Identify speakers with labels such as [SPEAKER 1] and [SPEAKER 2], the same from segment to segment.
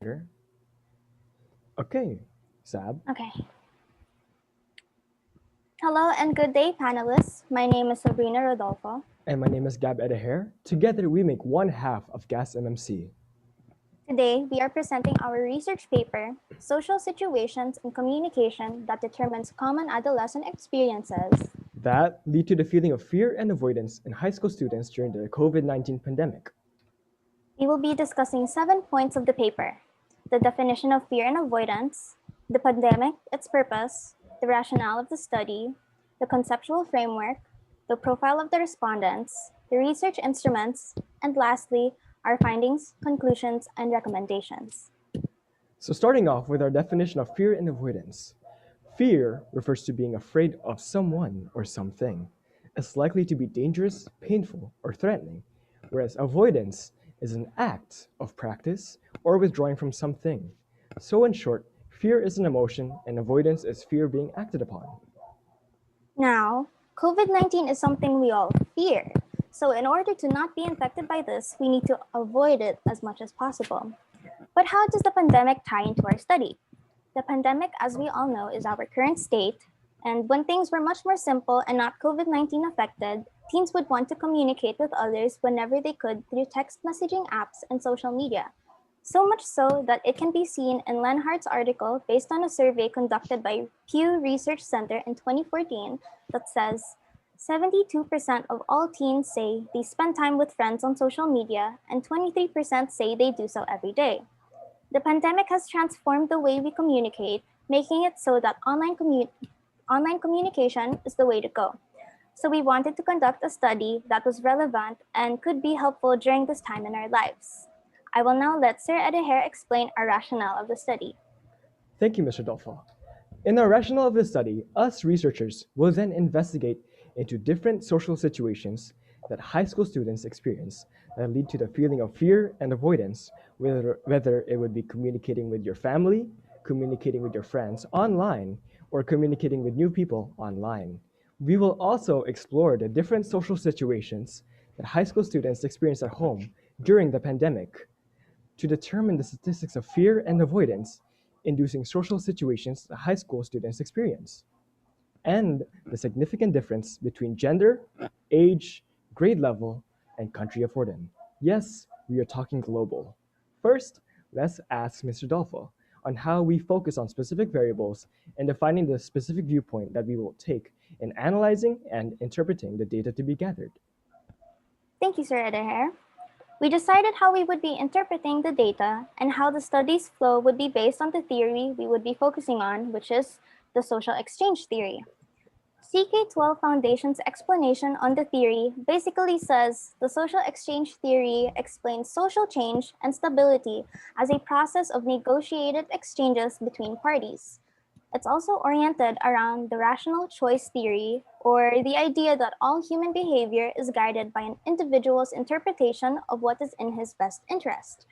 [SPEAKER 1] Sure. Okay, Sab.
[SPEAKER 2] Okay. Hello and good day, panelists. My name is Sabrina Rodolfo.
[SPEAKER 1] And my name is Gab Edaher. Together we make one half of GAS MMC.
[SPEAKER 2] Today, we are presenting our research paper, Social Situations in Communication that Determines Common Adolescent Experiences.
[SPEAKER 1] That lead to the feeling of fear and avoidance in high school students during the COVID-19 pandemic.
[SPEAKER 2] We will be discussing 7 points of the paper: the definition of fear and avoidance, the pandemic, its purpose, the rationale of the study, the conceptual framework, the profile of the respondents, the research instruments, and lastly, our findings, conclusions, and recommendations.
[SPEAKER 1] So starting off with our definition of fear and avoidance. Fear refers to being afraid of someone or something. It's likely to be dangerous, painful, or threatening, whereas avoidance is an act of practice or withdrawing from something. So in short, fear is an emotion and avoidance is fear being acted upon.
[SPEAKER 2] Now, COVID 19 is something we all fear. So, in order to not be infected by this, we need to avoid it as much as possible. But how does the pandemic tie into our study? The pandemic, as we all know, is our current state. And when things were much more simple and not COVID 19 affected, teens would want to communicate with others whenever they could through text messaging apps and social media. So much so that it can be seen in Lenhart's article based on a survey conducted by Pew Research Center in 2014 that says 72% of all teens say they spend time with friends on social media, and 23% say they do so every day. The pandemic has transformed the way we communicate, making it so that online communication is the way to go. So we wanted to conduct a study that was relevant and could be helpful during this time in our lives. I will now let Sir Edaher explain our rationale of the study.
[SPEAKER 1] Thank you, Mr. Dolfo. In the rationale of the study, us researchers will then investigate into different social situations that high school students experience that lead to the feeling of fear and avoidance, whether it would be communicating with your family, communicating with your friends online, or communicating with new people online. We will also explore the different social situations that high school students experience at home during the pandemic to determine the statistics of fear and avoidance inducing social situations that high school students experience, and the significant difference between gender, age, grade level, and country of origin. Yes, we are talking global. First, let's ask Mr. Dolfo on how we focus on specific variables and defining the specific viewpoint that we will take in analyzing and interpreting the data to be gathered.
[SPEAKER 2] Thank you, Sir Edaher. We decided how we would be interpreting the data and how the study's flow would be based on the theory we would be focusing on, which is the social exchange theory. CK12 Foundation's explanation on the theory basically says the social exchange theory explains social change and stability as a process of negotiated exchanges between parties. It's also oriented around the rational choice theory, or the idea that all human behavior is guided by an individual's interpretation of what is in his best interest.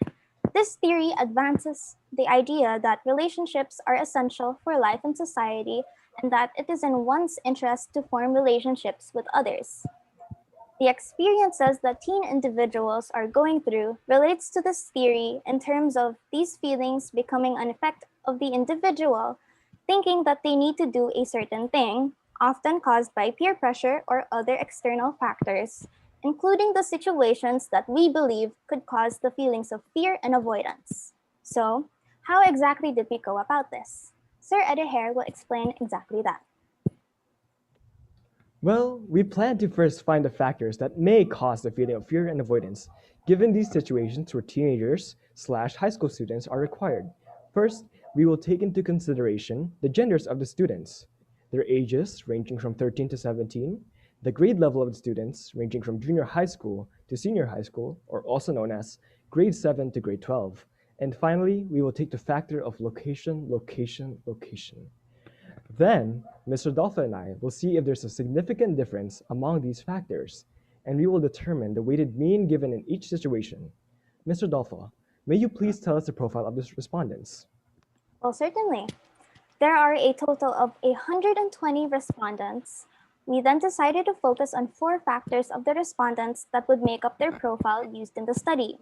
[SPEAKER 2] This theory advances the idea that relationships are essential for life and society, and that it is in one's interest to form relationships with others. The experiences that teen individuals are going through relates to this theory in terms of these feelings becoming an effect of the individual thinking that they need to do a certain thing, often caused by peer pressure or other external factors, including the situations that we believe could cause the feelings of fear and avoidance. So, how exactly did we go about this? Sir Edaher will explain exactly that.
[SPEAKER 1] Well, we plan to first find the factors that may cause the feeling of fear and avoidance, given these situations where teenagers/ high school students are required. First, we will take into consideration the genders of the students, their ages ranging from 13 to 17, the grade level of the students ranging from junior high school to senior high school, or also known as grade 7 to grade 12. And finally, we will take the factor of location, location, location. Then, Mr. Dolphin and I will see if there's a significant difference among these factors, and we will determine the weighted mean given in each situation. Mr. Dolphin, may you please tell us the profile of the respondents?
[SPEAKER 2] Well, certainly. There are a total of 120 respondents. We then decided to focus on 4 factors of the respondents that would make up their profile used in the study.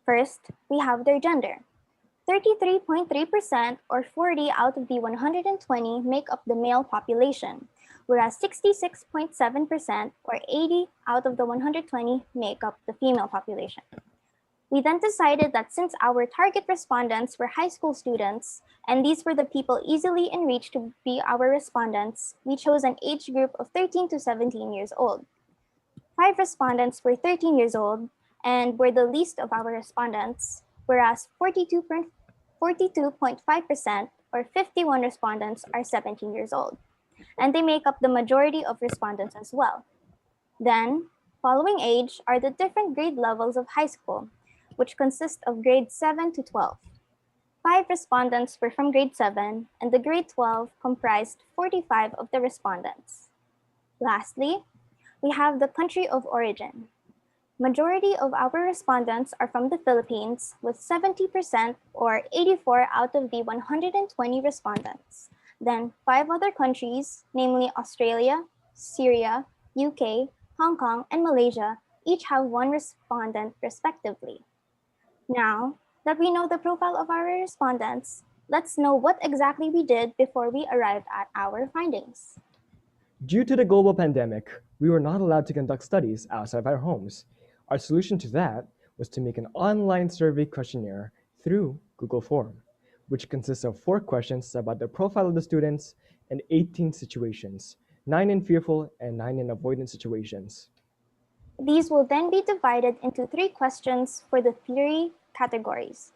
[SPEAKER 2] First, we have their gender. 33.3% or 40 out of the 120 make up the male population, whereas 66.7% or 80 out of the 120 make up the female population. We then decided that since our target respondents were high school students, and these were the people easily in reach to be our respondents, we chose an age group of 13 to 17 years old. 5 respondents were 13 years old and were the least of our respondents, whereas 42.5% or 51 respondents are 17 years old, and they make up the majority of respondents as well. Then, following age are the different grade levels of high school, which consist of grades 7 to 12. 5 respondents were from grade 7, and the grade 12 comprised 45 of the respondents. Lastly, we have the country of origin. Majority of our respondents are from the Philippines, with 70% or 84 out of the 120 respondents. Then 5 other countries, namely Australia, Syria, UK, Hong Kong, and Malaysia, each have 1 respondent respectively. Now that we know the profile of our respondents, let's know what exactly we did before we arrived at our findings.
[SPEAKER 1] Due to the global pandemic, we were not allowed to conduct studies outside of our homes. Our solution to that was to make an online survey questionnaire through Google Form, which consists of 4 questions about the profile of the students and 18 situations, 9 in fearful and 9 in avoidant situations.
[SPEAKER 2] These will then be divided into 3 questions for the theory categories: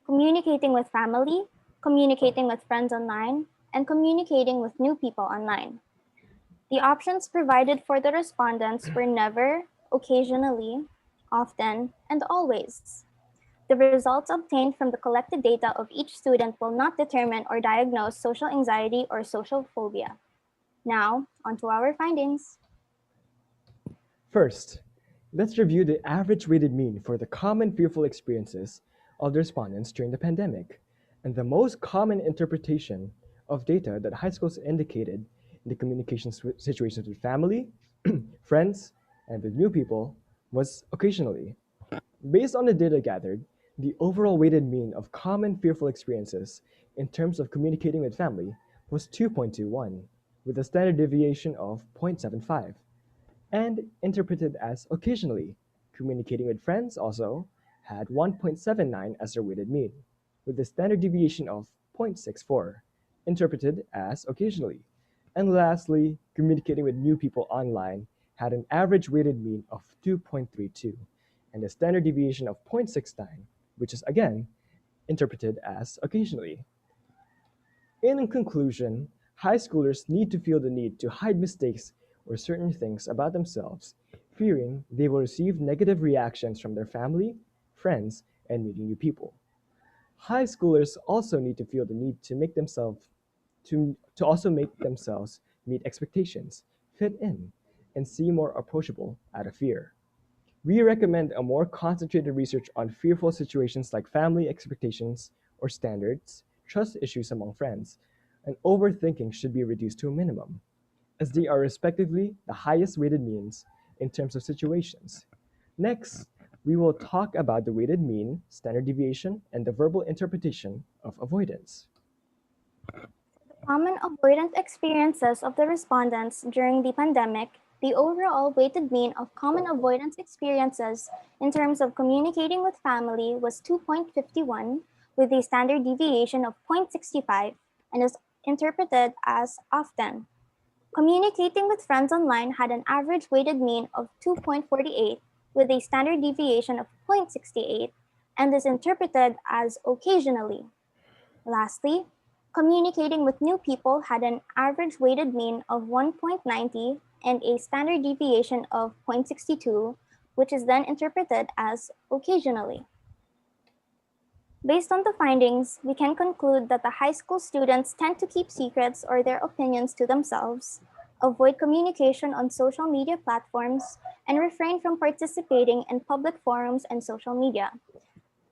[SPEAKER 2] communicating with family, communicating with friends online, and communicating with new people online. The options provided for the respondents were never, occasionally, often, and always. The results obtained from the collected data of each student will not determine or diagnose social anxiety or social phobia. Now, onto our findings.
[SPEAKER 1] First, let's review the average weighted mean for the common fearful experiences of the respondents during the pandemic, and the most common interpretation of data that high schools indicated in the communication situations with family, friends, and with new people was occasionally. Based on the data gathered, the overall weighted mean of common fearful experiences in terms of communicating with family was 2.21, with a standard deviation of 0.75, and interpreted as occasionally. Communicating with friends also had 1.79 as their weighted mean, with a standard deviation of 0.64, interpreted as occasionally. And lastly, communicating with new people online had an average weighted mean of 2.32 and a standard deviation of 0.69, which is again interpreted as occasionally. In conclusion, high schoolers need to feel the need to hide mistakes or certain things about themselves, fearing they will receive negative reactions from their family, friends, and meeting new people. High schoolers also need to feel the need to make themselves to also make themselves meet expectations, fit in, and seem more approachable out of fear. We recommend a more concentrated research on fearful situations like family expectations or standards, trust issues among friends, and overthinking should be reduced to a minimum, as they are respectively the highest weighted means in terms of situations. Next, we will talk about the weighted mean, standard deviation, and the verbal interpretation of avoidance.
[SPEAKER 2] Common avoidant experiences of the respondents during the pandemic, the overall weighted mean of common avoidance experiences in terms of communicating with family was 2.51, with a standard deviation of 0.65, and is interpreted as often. Communicating with friends online had an average weighted mean of 2.48, with a standard deviation of 0.68, and is interpreted as occasionally. Lastly, communicating with new people had an average weighted mean of 1.90 and a standard deviation of 0.62, which is then interpreted as occasionally. Based on the findings, we can conclude that the high school students tend to keep secrets or their opinions to themselves, avoid communication on social media platforms, and refrain from participating in public forums and social media.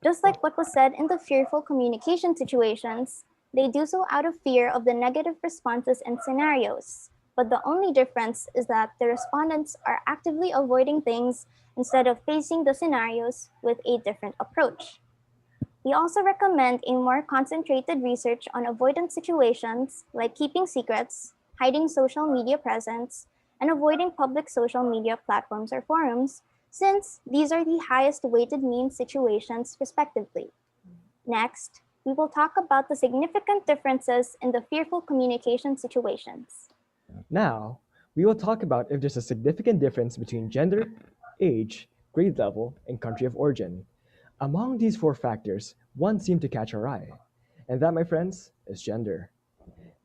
[SPEAKER 2] Just like what was said in the fearful communication situations, they do so out of fear of the negative responses and scenarios. But the only difference is that the respondents are actively avoiding things instead of facing the scenarios with a different approach. We also recommend a more concentrated research on avoidance situations like keeping secrets, hiding social media presence, and avoiding public social media platforms or forums, since these are the highest weighted mean situations, respectively. Next, we will talk about the significant differences in the fearful communication situations.
[SPEAKER 1] Now, we will talk about if there's a significant difference between gender, age, grade level, and country of origin. Among these four factors, one seemed to catch our eye, and that, my friends, is gender.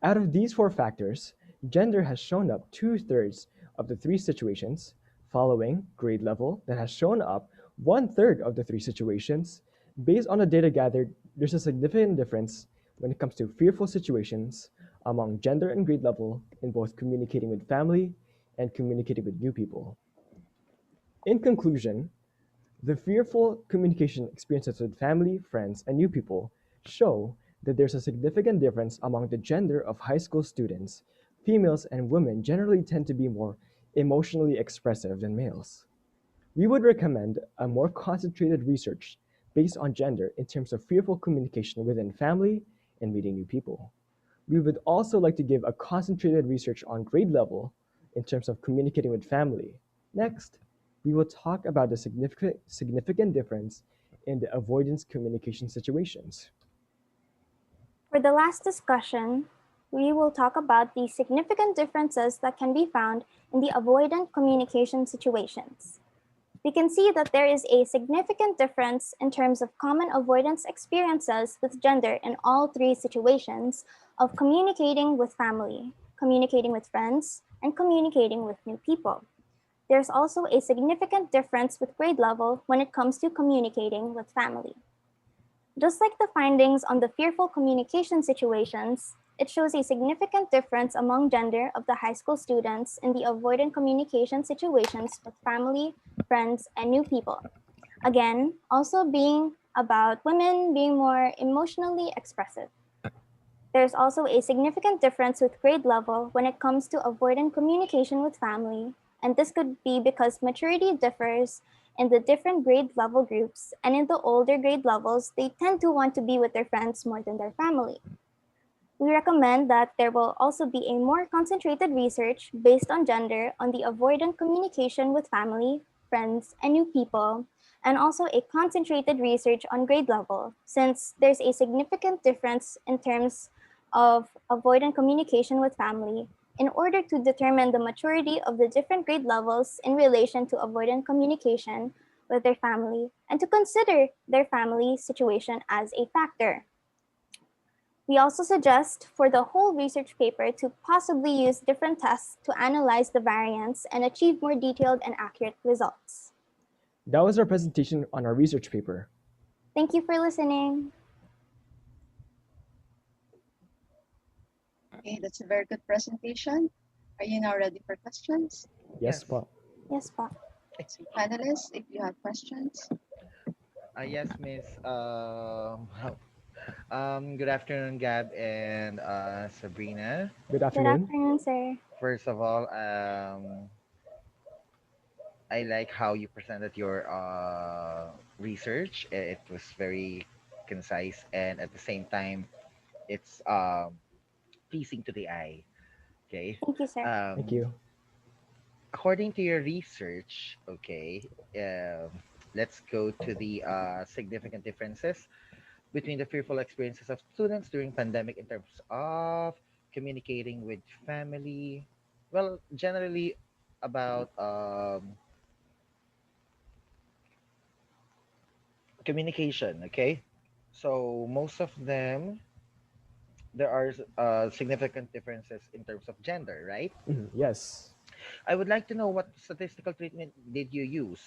[SPEAKER 1] Out of these four factors, gender has shown up two-thirds of the three situations, following grade level that has shown up one-third of the three situations. Based on the data gathered, there's a significant difference when it comes to fearful situations among gender and grade level in both communicating with family and communicating with new people. In conclusion, the fearful communication experiences with family, friends, and new people show that there's a significant difference among the gender of high school students. Females and women generally tend to be more emotionally expressive than males. We would recommend a more concentrated research based on gender in terms of fearful communication within family and meeting new people. We would also like to give a concentrated research on grade level in terms of communicating with family. Next, we will talk about the significant difference in the avoidance communication situations.
[SPEAKER 2] For the last discussion, we will talk about the significant differences that can be found in the avoidant communication situations. We can see that there is a significant difference in terms of common avoidance experiences with gender in all three situations of communicating with family, communicating with friends, and communicating with new people. There's also a significant difference with grade level when it comes to communicating with family. Just like the findings on the fearful communication situations, it shows a significant difference among gender of the high school students in the avoidant communication situations with family, friends, and new people. Again, also being about women being more emotionally expressive. There's also a significant difference with grade level when it comes to avoidant communication with family, and this could be because maturity differs in the different grade level groups, and in the older grade levels, they tend to want to be with their friends more than their family. We recommend that there will also be a more concentrated research based on gender on the avoidant communication with family, friends, and new people, and also a concentrated research on grade level, since there's a significant difference in terms of avoidant communication with family in order to determine the maturity of the different grade levels in relation to avoidant communication with their family and to consider their family situation as a factor. We also suggest for the whole research paper to possibly use different tests to analyze the variance and achieve more detailed and accurate results.
[SPEAKER 1] That was our presentation on our research paper.
[SPEAKER 2] Thank you for listening.
[SPEAKER 3] Okay, that's a very good presentation. Are you now ready for questions?
[SPEAKER 1] Yes,
[SPEAKER 4] Yes.
[SPEAKER 1] po.
[SPEAKER 2] Yes, Pa.
[SPEAKER 3] So panelists, if you have questions.
[SPEAKER 4] Yes, Miss. Good afternoon, Gab and Sabrina.
[SPEAKER 1] Good
[SPEAKER 2] Good
[SPEAKER 1] afternoon.
[SPEAKER 2] afternoon, sir.
[SPEAKER 4] First of all, I like how you presented your research. It was very concise, and at the same time, it's pleasing to the eye. Okay.
[SPEAKER 2] Thank you, sir.
[SPEAKER 1] Thank
[SPEAKER 4] Um,
[SPEAKER 1] you.
[SPEAKER 4] According to your research, okay, let's go to the significant differences between the fearful experiences of students during pandemic in terms of communicating with family. Well, generally about communication. Okay, so most of them there are significant differences in terms of gender, right?
[SPEAKER 1] Mhm, yes.
[SPEAKER 4] I would like to know what statistical treatment did you use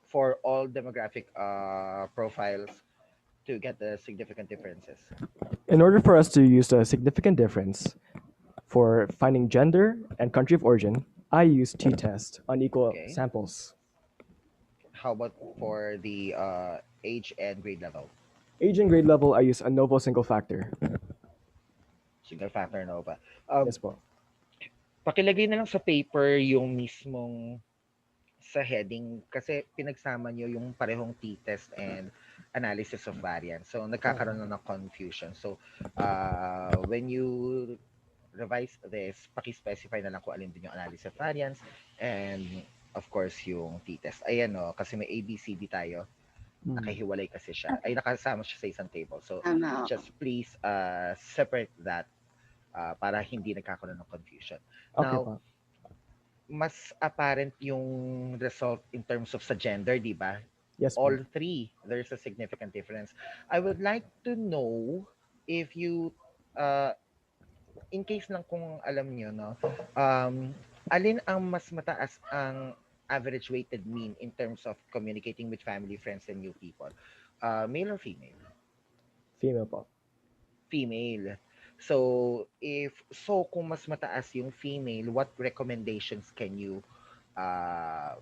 [SPEAKER 4] for all demographic profiles to get the significant differences.
[SPEAKER 1] In order for us to use a significant difference for finding gender and country of origin, I use t-test on equal
[SPEAKER 4] Okay.
[SPEAKER 1] samples.
[SPEAKER 4] How about for the age and grade level?
[SPEAKER 1] Age and grade level, I use ANOVA single factor.
[SPEAKER 4] Single factor ANOVA.
[SPEAKER 1] Yes po.
[SPEAKER 4] Pakilagay na lang sa paper yung mismong sa heading kasi pinagsama nyo yung parehong t-test and analysis of variance. So,
[SPEAKER 1] Ah,
[SPEAKER 4] nagkakaroon na ng confusion. So, when you revise this, paki-specify na lang kung alin din yung analysis of variance and of course yung t-test. Ayan o, kasi may ABCD tayo.
[SPEAKER 1] mm.
[SPEAKER 4] Nakahiwalay kasi siya. Ay, nakasama siya sa isang table. So,
[SPEAKER 3] Tama.
[SPEAKER 4] just please separate that para hindi nagkakaroon ng confusion.
[SPEAKER 1] Okay
[SPEAKER 4] Now,
[SPEAKER 1] po.
[SPEAKER 4] mas apparent yung result in terms of sa gender, di ba?
[SPEAKER 1] Yes
[SPEAKER 4] All
[SPEAKER 1] po.
[SPEAKER 4] three, there's a significant difference. I would like to know if you, uh, in case lang kung alam nyo, no, alin ang mas mataas ang average weighted mean in terms of communicating with family, friends, and new people? Male or female?
[SPEAKER 1] Female po.
[SPEAKER 4] Female. So, kung mas mataas yung female, what recommendations can you uh,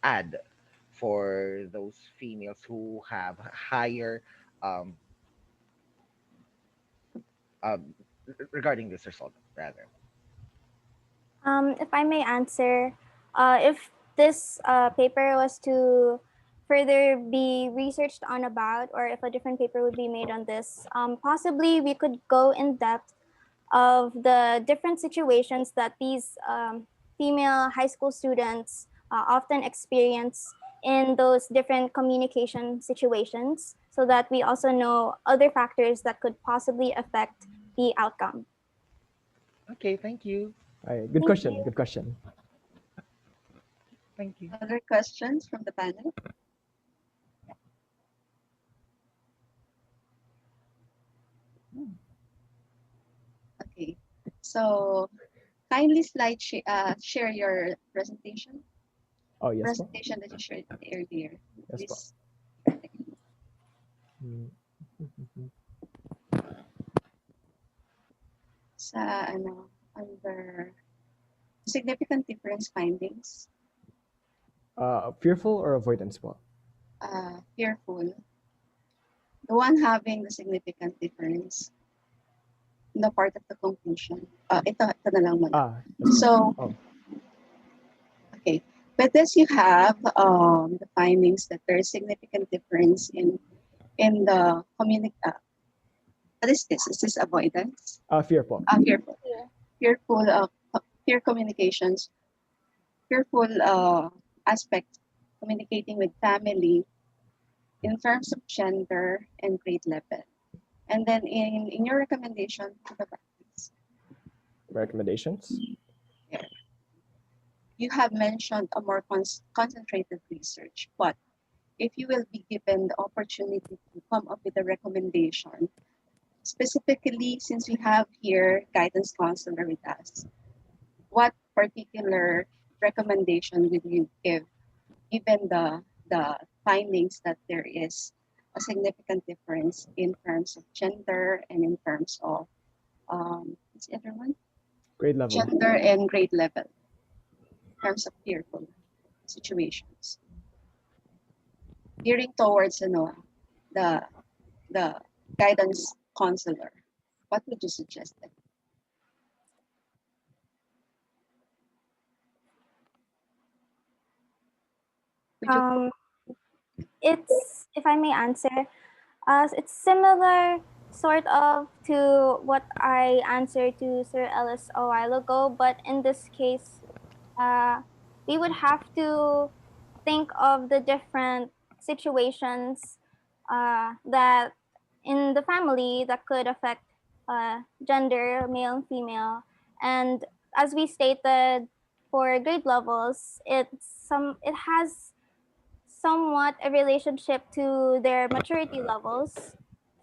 [SPEAKER 4] add for those females who have higher um, uh, regarding this result, rather?
[SPEAKER 2] If I may answer, if this paper was to further be researched on about, or if a different paper would be made on this, possibly we could go in depth of the different situations that these female high school students often experience in those different communication situations, so that we also know other factors that could possibly affect the outcome.
[SPEAKER 4] Okay, thank you.
[SPEAKER 1] All right, good
[SPEAKER 2] Thank
[SPEAKER 1] question.
[SPEAKER 2] you.
[SPEAKER 1] Good question.
[SPEAKER 4] Thank you.
[SPEAKER 3] Other questions from the panel? Okay, so kindly share your presentation.
[SPEAKER 1] Oh, yes po.
[SPEAKER 3] Presentation that you shared earlier.
[SPEAKER 1] Yes po.
[SPEAKER 3] Please.
[SPEAKER 1] Mm.
[SPEAKER 3] Sa under significant difference findings,
[SPEAKER 1] Fearful or avoidance po?
[SPEAKER 3] fearful. The one having the significant difference in the part of the conclusion. Ito na lang muna.
[SPEAKER 1] Yes po.
[SPEAKER 3] So,
[SPEAKER 1] Oh.
[SPEAKER 3] okay. With this, you have the findings that there is significant difference in the what is this? Is this avoidance?
[SPEAKER 1] Fear po.
[SPEAKER 3] Fearful. Fearful. Fear communications. Fearful aspect communicating with family in terms of gender and grade level. And then in your recommendation to the practice,
[SPEAKER 1] Recommendations?
[SPEAKER 3] you have mentioned a more concentrated research, but if you will be given the opportunity to come up with a recommendation, specifically since we have here guidance counselor with us, what particular recommendation would you give given the findings that there is a significant difference in terms of gender and in terms of what's the other one?
[SPEAKER 1] Grade level.
[SPEAKER 3] Gender and grade level in terms of fearful situations. Gearing towards the guidance counselor, what would you suggest then? Would you
[SPEAKER 2] It's, if I may answer, it's similar sort of to what I answered to Sir Ellis a while ago, but in this case, we would have to think of the different situations that in the family that could affect gender, male and female. And as we stated, for grade levels, it has somewhat a relationship to their maturity levels.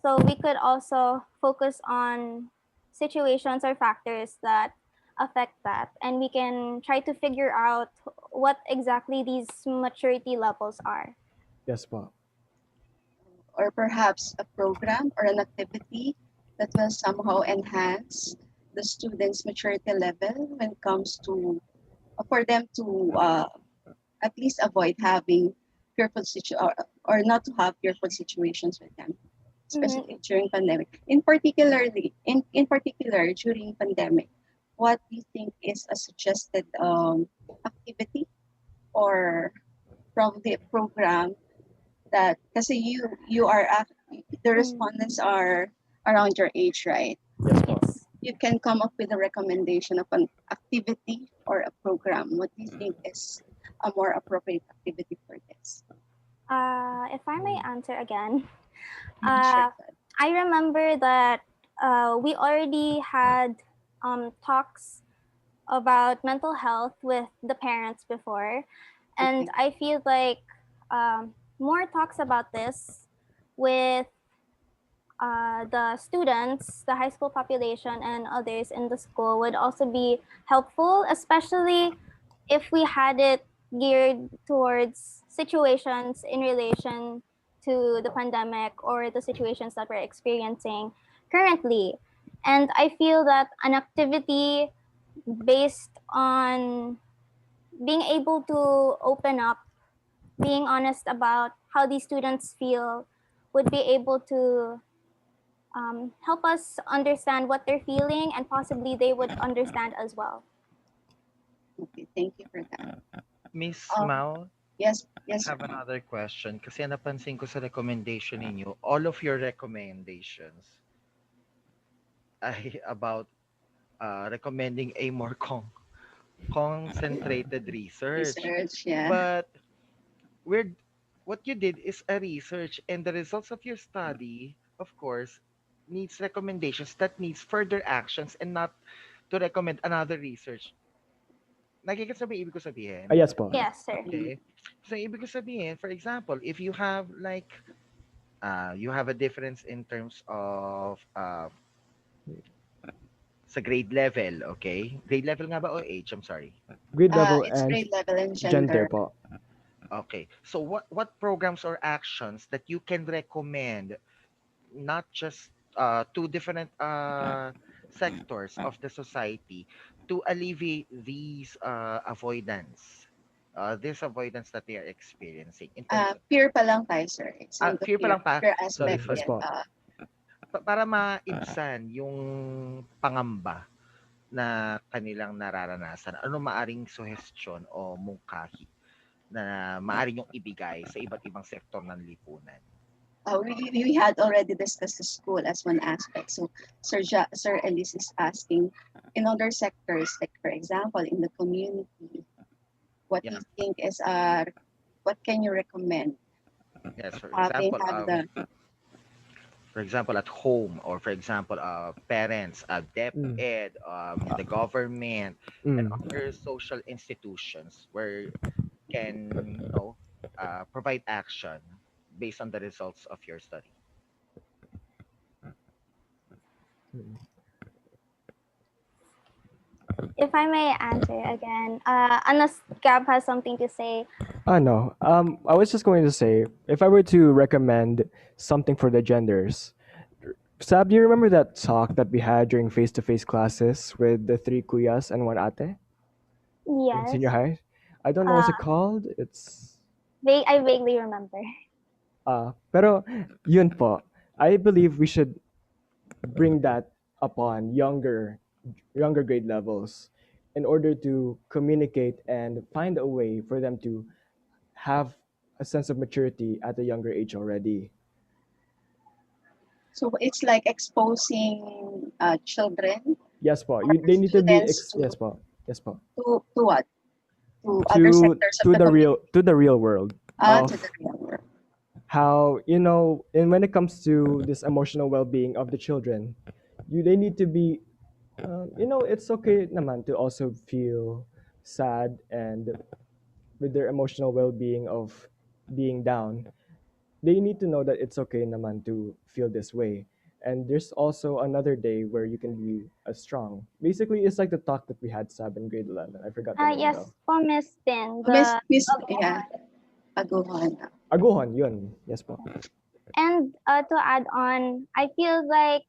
[SPEAKER 2] So we could also focus on situations or factors that affect that. And we can try to figure out what exactly these maturity levels are.
[SPEAKER 1] Yes po.
[SPEAKER 3] or perhaps a program or an activity that will somehow enhance the students' maturity level when it comes to for them to at least avoid having or not to have fearful situations with them, especially during pandemic. In particular during pandemic, what do you think is a suggested activity or from the program that kasi you are the respondents are around your age, right?
[SPEAKER 1] Yes po.
[SPEAKER 2] Yes.
[SPEAKER 3] You can come up with a recommendation of an activity or a program. What do you think is a more appropriate activity for this?
[SPEAKER 2] If I may answer again,
[SPEAKER 3] Sure.
[SPEAKER 2] I remember that we already had talks about mental health with the parents before, and
[SPEAKER 3] Okay.
[SPEAKER 2] I feel like more talks about this with the students, the high school population, and others in the school would also be helpful, especially if we had it geared towards situations in relation to the pandemic or the situations that we're experiencing currently. And I feel that an activity based on being able to open up, being honest about how these students feel, would be able to help us understand what they're feeling, and possibly they would understand as well.
[SPEAKER 3] Okay. Thank you for that.
[SPEAKER 4] Miss
[SPEAKER 3] Um.
[SPEAKER 4] Mao,
[SPEAKER 3] Yes.
[SPEAKER 4] I
[SPEAKER 3] Yes, sir.
[SPEAKER 4] have another question kasi napansin ko sa recommendation ninyo, all of your recommendations ay about recommending a more concentrated research.
[SPEAKER 3] Research. Yeah.
[SPEAKER 4] But we're what you did is a research, and the results of your study, of course, needs recommendations that needs further actions and not to recommend another research. Nagigets na ba ibig ko sabihin?
[SPEAKER 1] Yes po.
[SPEAKER 2] Yes, sir.
[SPEAKER 4] Okay. So ibig ko sabihin, for example, if you have like you have a difference in terms of sa grade level, okay? Grade level nga ba o age? I'm sorry.
[SPEAKER 1] Grade level
[SPEAKER 3] It's
[SPEAKER 1] and
[SPEAKER 3] grade level and
[SPEAKER 1] gender
[SPEAKER 3] gender.
[SPEAKER 1] po.
[SPEAKER 4] Okay. So what programs or actions that you can recommend, not just two different sectors of the society, to alleviate this avoidance that they are experiencing in terms of
[SPEAKER 3] Peer pa lang tayo, sir. It's in the
[SPEAKER 4] fear pa
[SPEAKER 3] peer,
[SPEAKER 4] lang pa.
[SPEAKER 3] peer
[SPEAKER 4] Sorry,
[SPEAKER 3] aspect.
[SPEAKER 1] Yes
[SPEAKER 4] sorry.
[SPEAKER 3] Yeah.
[SPEAKER 1] po.
[SPEAKER 4] Para maibsan yung pangamba na kanilang nararanasan, ano maaring suhestyon o mungkahi na maaari yung ibigay sa iba't ibang sektor ng lipunan?
[SPEAKER 3] We had already discussed the school as one aspect. So Sir Elise is asking in other sectors, like for example, in the community, what
[SPEAKER 4] Yeah.
[SPEAKER 3] you think is what can you recommend?
[SPEAKER 4] Yes, for
[SPEAKER 3] They
[SPEAKER 4] example,
[SPEAKER 3] have the
[SPEAKER 4] at home, or for example, parents,
[SPEAKER 1] Mm.
[SPEAKER 4] DepEd, the government, and
[SPEAKER 1] Mm.
[SPEAKER 4] other social institutions where can provide action based on the results of your study.
[SPEAKER 1] Mm.
[SPEAKER 2] If I may answer again, unless Gab has something to say.
[SPEAKER 1] No. I was just going to say, if I were to recommend something for the genders, Sab, do you remember that talk that we had during face-to-face classes with the three kuyas and one ate in
[SPEAKER 2] Yes,
[SPEAKER 1] senior high? I don't know what's it
[SPEAKER 2] uh,
[SPEAKER 1] called. It's
[SPEAKER 2] I vaguely remember.
[SPEAKER 1] pero yun po. I believe we should bring that upon younger grade levels in order to communicate and find a way for them to have a sense of maturity at a younger age already.
[SPEAKER 3] so it's like exposing children
[SPEAKER 1] Yes po.
[SPEAKER 3] or
[SPEAKER 1] They need to be
[SPEAKER 3] students
[SPEAKER 1] yes po. Yes po.
[SPEAKER 3] to what? To other sectors of the community.
[SPEAKER 1] To the real world of
[SPEAKER 3] To the real world.
[SPEAKER 1] how and when it comes to this emotional well-being of the children, they need to be it's okay naman to also feel sad and with their emotional well-being of being down. They need to know that it's okay naman to feel this way. And there's also another day where you can be strong. Basically, it's like the talk that we had, Sab, in grade 11. I forgot the name
[SPEAKER 2] Yes,
[SPEAKER 1] though.
[SPEAKER 2] po, Miss Tin,
[SPEAKER 3] Miss, yeah, Aguhan.
[SPEAKER 1] Aguhon, yun. Yes po.
[SPEAKER 2] and to add on, I feel like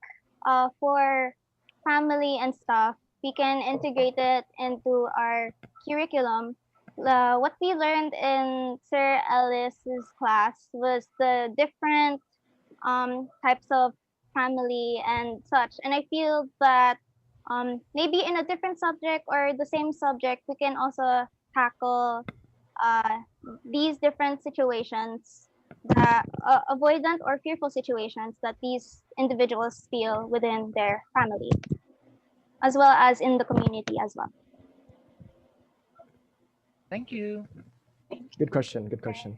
[SPEAKER 2] for family and stuff, we can integrate it into our curriculum. What we learned in Sir Ellis's class was the different types of family and such. And I feel that maybe in a different subject or the same subject, we can also tackle uh, these different situations the avoidant or fearful situations that these individuals feel within their family, as well as in the community as well.
[SPEAKER 4] Thank you.
[SPEAKER 1] Good question. Good question.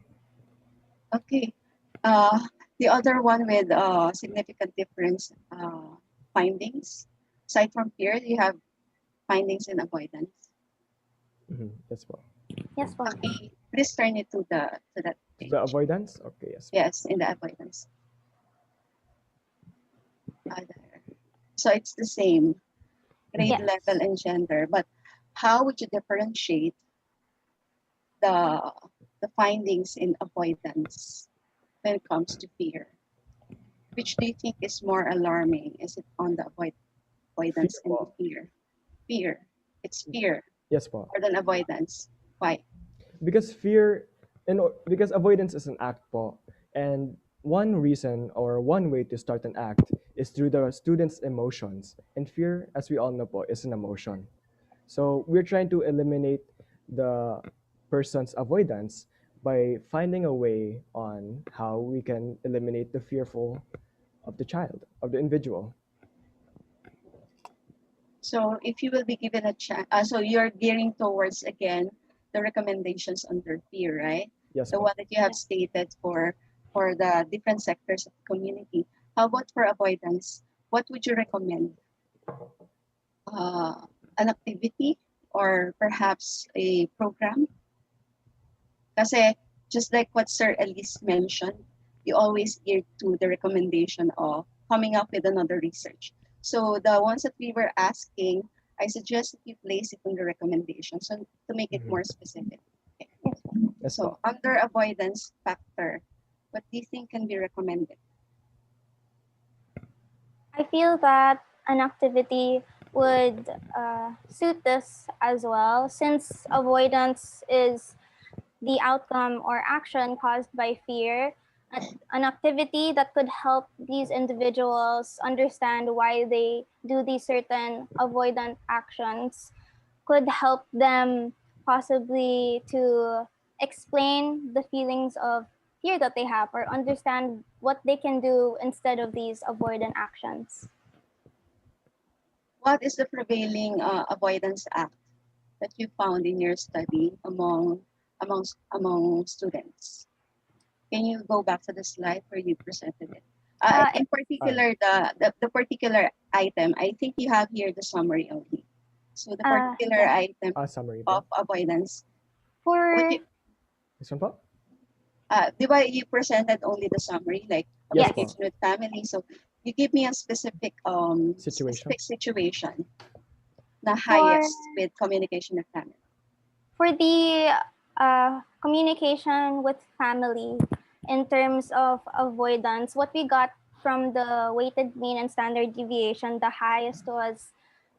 [SPEAKER 3] Okay. Uh, the other one with significant difference findings. Aside from fear, you have findings in avoidance.
[SPEAKER 1] Yes po.
[SPEAKER 2] Yes, po.
[SPEAKER 3] Okay, please turn it to that page.
[SPEAKER 1] The avoidance. Okay. Yes.
[SPEAKER 3] Yes, in the avoidance. There. So it's the same grade
[SPEAKER 2] Yes.
[SPEAKER 3] level and gender, but how would you differentiate the findings in avoidance when it comes to fear? Which do you think is more alarming? Is it on the avoidance and the
[SPEAKER 1] po.
[SPEAKER 3] fear? Fear. It's fear
[SPEAKER 1] Yes po.
[SPEAKER 3] more than avoidance. Why?
[SPEAKER 1] Because fear because avoidance is an act po, and one reason or one way to start an act is through the student's emotions, and fear, as we all know po, is an emotion. So we're trying to eliminate the person's avoidance by finding a way on how we can eliminate the fearful of the child, of the individual.
[SPEAKER 3] So if you will be given a chance, so you're gearing towards again the recommendations under fear, right?
[SPEAKER 1] Yes
[SPEAKER 3] The
[SPEAKER 1] po.
[SPEAKER 3] one that you have stated for the different sectors of the community. How about for avoidance? What would you recommend? An activity or perhaps a program? Kasi just like what Sir Elise mentioned, you always gear to the recommendation of coming up with another research. So the ones that we were asking, I suggest that you place it in the recommendation so to make it more specific.
[SPEAKER 1] Yes
[SPEAKER 3] So
[SPEAKER 1] po.
[SPEAKER 3] under avoidance factor, what do you think can be recommended?
[SPEAKER 2] I feel that an activity would suit this as well, since avoidance is the outcome or action caused by fear. An activity that could help these individuals understand why they do these certain avoidant actions could help them possibly to explain the feelings of fear that they have or understand what they can do instead of these avoidant actions.
[SPEAKER 3] What is the prevailing avoidance act that you found in your study among students? Can you go back to the slide where you presented it? In particular, the particular item, I think you have here the summary only. So the particular
[SPEAKER 2] Yeah.
[SPEAKER 3] item
[SPEAKER 1] Summary
[SPEAKER 3] of
[SPEAKER 1] po.
[SPEAKER 3] avoidance,
[SPEAKER 2] For
[SPEAKER 1] This one po?
[SPEAKER 3] di ba you presented only the summary, like
[SPEAKER 1] Yes
[SPEAKER 2] Yes.
[SPEAKER 3] communication with family. So you give me a specific
[SPEAKER 1] Situation.
[SPEAKER 3] specific situation, the highest with communication with family.
[SPEAKER 2] for the communication with family in terms of avoidance, what we got from the weighted mean and standard deviation, the highest was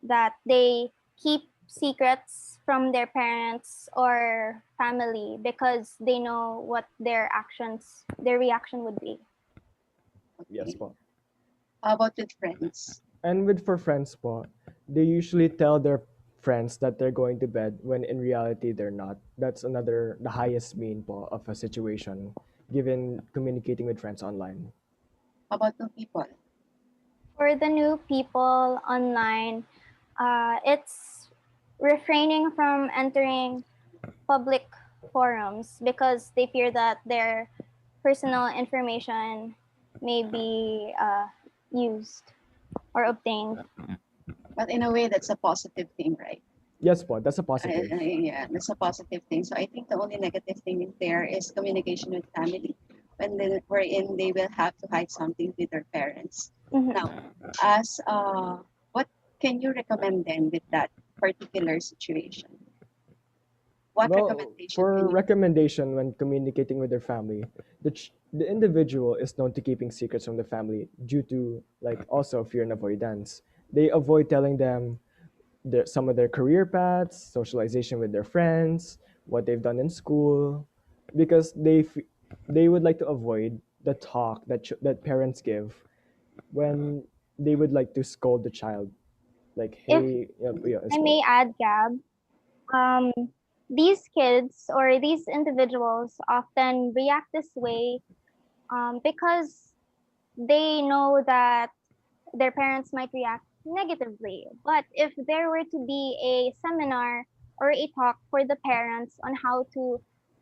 [SPEAKER 2] that they keep secrets from their parents or family because they know what their reaction would be.
[SPEAKER 1] Yes
[SPEAKER 3] Okay.
[SPEAKER 1] po.
[SPEAKER 3] How about with friends?
[SPEAKER 1] And with for friends po, they usually tell their friends that they're going to bed when in reality they're not. That's the highest mean po of a situation given communicating with friends online.
[SPEAKER 3] How about new people?
[SPEAKER 2] For the new people online, it's refraining from entering public forums because they fear that their personal information may be used or obtained.
[SPEAKER 3] But in a way, that's a positive thing, right?
[SPEAKER 1] Yes po, that's a positive.
[SPEAKER 3] Yeah, that's a positive thing. So I think the only negative thing in there is communication with family, wherein they will have to hide something with their parents.
[SPEAKER 2] Mhm.
[SPEAKER 3] Now, as what can you recommend then with that particular situation? What
[SPEAKER 1] Well,
[SPEAKER 3] recommendation
[SPEAKER 1] for
[SPEAKER 3] can you?
[SPEAKER 1] recommendation when communicating with their family, the individual is known to keeping secrets from the family due to like also fear and avoidance. They avoid telling them some of their career paths, socialization with their friends, what they've done in school, because they would like to avoid the talk that parents give when they would like to scold the child, like,
[SPEAKER 2] If
[SPEAKER 1] hey, yeah,
[SPEAKER 2] I
[SPEAKER 1] it's
[SPEAKER 2] may add, Gab, um, these kids or these individuals often react this way because they know that their parents might react negatively. But if there were to be a seminar or a talk for the parents on how to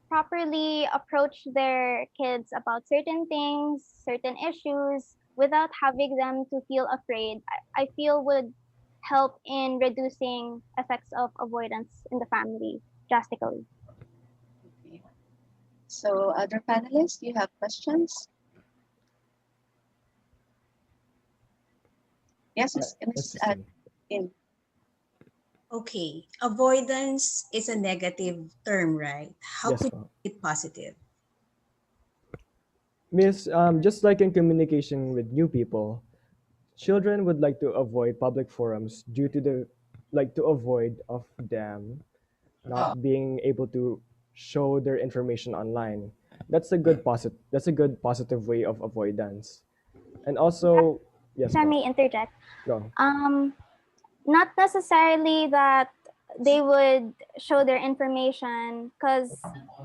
[SPEAKER 2] properly approach their kids about certain things, certain issues, without having them to feel afraid, I feel would help in reducing effects of avoidance in the family drastically.
[SPEAKER 3] Okay. So other panelists, do you have questions? Yes,
[SPEAKER 1] Yeah, let's just see.
[SPEAKER 3] in
[SPEAKER 5] Okay, avoidance is a negative term, right? How
[SPEAKER 1] Yes
[SPEAKER 5] could
[SPEAKER 1] po.
[SPEAKER 5] it be positive?
[SPEAKER 1] Miss, just like in communication with new people, children would like to avoid public forums due to the like to avoid of them not being able to show their information online. That's a good positive way of avoidance. And also, yes,
[SPEAKER 2] If I
[SPEAKER 1] po.
[SPEAKER 2] may interject,
[SPEAKER 1] Go.
[SPEAKER 2] um, not necessarily that they would show their information because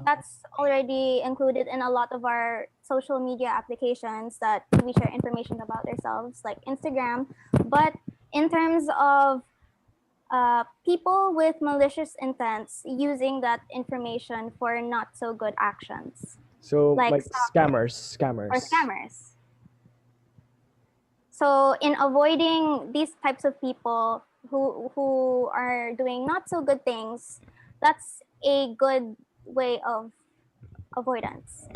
[SPEAKER 2] that's already included in a lot of our social media applications that we share information about ourselves like Instagram, but in terms of people with malicious intents using that information for not so good actions
[SPEAKER 1] So
[SPEAKER 2] like
[SPEAKER 1] like
[SPEAKER 2] stalking or
[SPEAKER 1] scammers.
[SPEAKER 2] scammers. So in avoiding these types of people who are doing not so good things, that's a good way of avoidance.